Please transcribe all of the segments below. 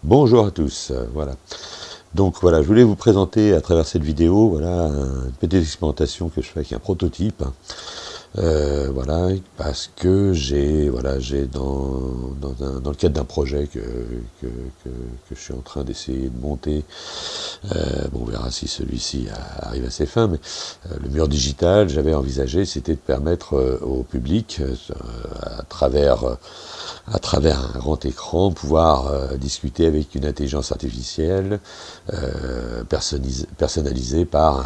Bonjour à tous, voilà. Donc voilà, je voulais vous présenter à travers cette vidéo, voilà, une petite expérimentation que je fais avec un prototype. Voilà, parce que j'ai dans le cadre d'un projet que je suis en train d'essayer de monter. Bon, on verra si celui-ci arrive à ses fins, mais le mur digital, j'avais envisagé, c'était de permettre au public, à travers un grand écran, pouvoir discuter avec une intelligence artificielle personnalisée par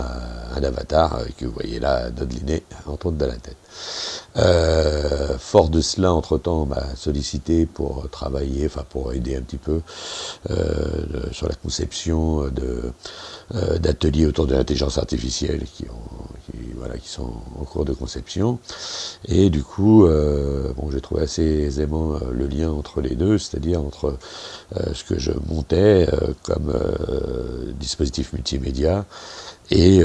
un avatar que vous voyez là dodeliné entre autres de la tête. Fort de cela, entre-temps, m'a sollicité pour travailler, enfin pour aider un petit peu sur la conception d'ateliers autour de l'intelligence artificielle qui sont en cours de conception. Et du coup, bon, j'ai trouvé assez aisément le lien entre les deux, c'est-à-dire entre ce que je montais comme dispositif multimédia et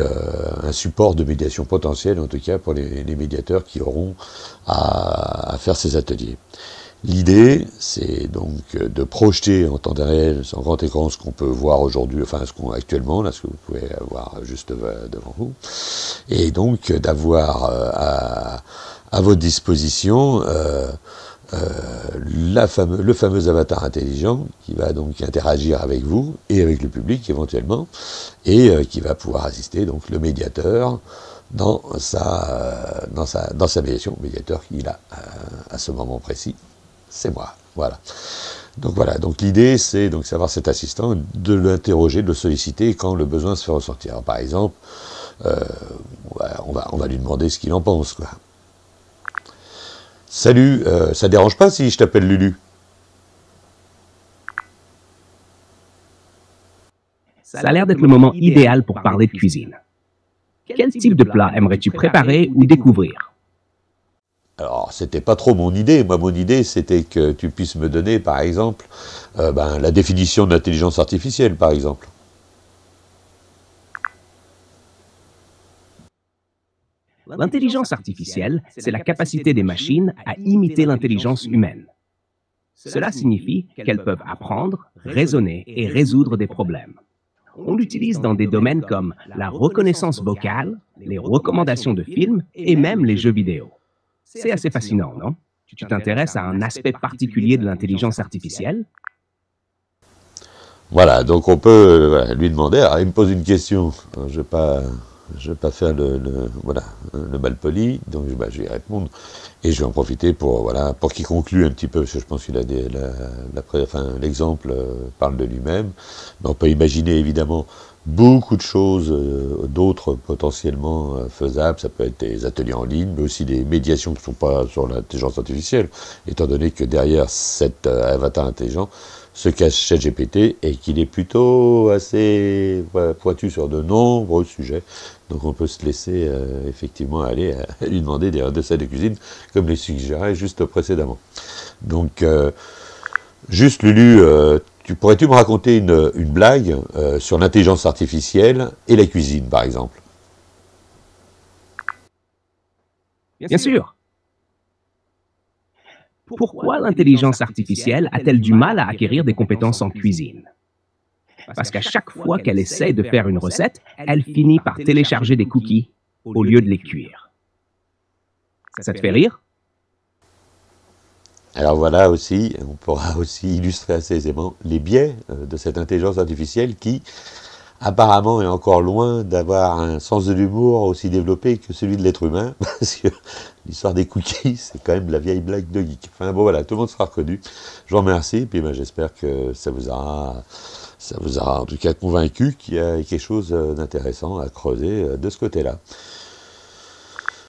un support de médiation potentiel, en tout cas pour les médiateurs qui auront à faire ces ateliers. L'idée, c'est donc de projeter en temps réel sur grand écran ce qu'on peut voir aujourd'hui, enfin ce qu'on actuellement, là, ce que vous pouvez avoir juste devant vous, et donc d'avoir à votre disposition le fameux avatar intelligent qui va donc interagir avec vous et avec le public éventuellement, et qui va pouvoir assister donc le médiateur dans sa médiation, médiateur qu'il a à ce moment précis. C'est moi, voilà. Donc l'idée, c'est donc savoir cet assistant, de l'interroger, de le solliciter quand le besoin se fait ressentir. Alors, par exemple, on va lui demander ce qu'il en pense, quoi. Salut, ça dérange pas si je t'appelle Lulu? Ça a l'air d'être le moment idéal pour parler de cuisine. Quel type de plat aimerais-tu préparer ou découvrir? Alors, c'était pas trop mon idée. Moi, mon idée, c'était que tu puisses me donner, par exemple, la définition de l'intelligence artificielle, par exemple. L'intelligence artificielle, c'est la capacité des machines à imiter l'intelligence humaine. Cela signifie qu'elles peuvent apprendre, raisonner et résoudre des problèmes. On l'utilise dans des domaines comme la reconnaissance vocale, les recommandations de films et même les jeux vidéo. C'est assez fascinant, non? Tu t'intéresses à un aspect particulier de l'intelligence artificielle? Voilà, donc on peut lui demander. Alors, il me pose une question. Alors, je vais pas faire le malpoli, donc je vais y répondre et je vais en profiter pour qu'il conclue un petit peu, parce que je pense qu'il a l'exemple parle de lui-même. Mais on peut imaginer évidemment beaucoup de choses d'autres potentiellement faisables. Ça peut être des ateliers en ligne, mais aussi des médiations qui ne sont pas sur l'intelligence artificielle, étant donné que derrière cet avatar intelligent se cache ChatGPT et qu'il est plutôt assez pointu sur de nombreux sujets. Donc on peut se laisser effectivement aller à lui demander des recettes de cuisine, comme les suggérais juste précédemment. Donc, juste Lulu, pourrais-tu me raconter une blague sur l'intelligence artificielle et la cuisine, par exemple? Bien sûr. Pourquoi l'intelligence artificielle a-t-elle du mal à acquérir des compétences en cuisine? Parce qu'à chaque fois qu'elle essaie de faire une recette, elle finit par télécharger des cookies au lieu de les cuire. Ça te fait rire? Alors voilà aussi, on pourra aussi illustrer assez aisément les biais de cette intelligence artificielle qui, apparemment, est encore loin d'avoir un sens de l'humour aussi développé que celui de l'être humain, parce que l'histoire des cookies, c'est quand même la vieille blague de geek. Enfin bon voilà, tout le monde sera reconnu. Je vous remercie, puis j'espère que ça vous aura en tout cas convaincu qu'il y a quelque chose d'intéressant à creuser de ce côté-là.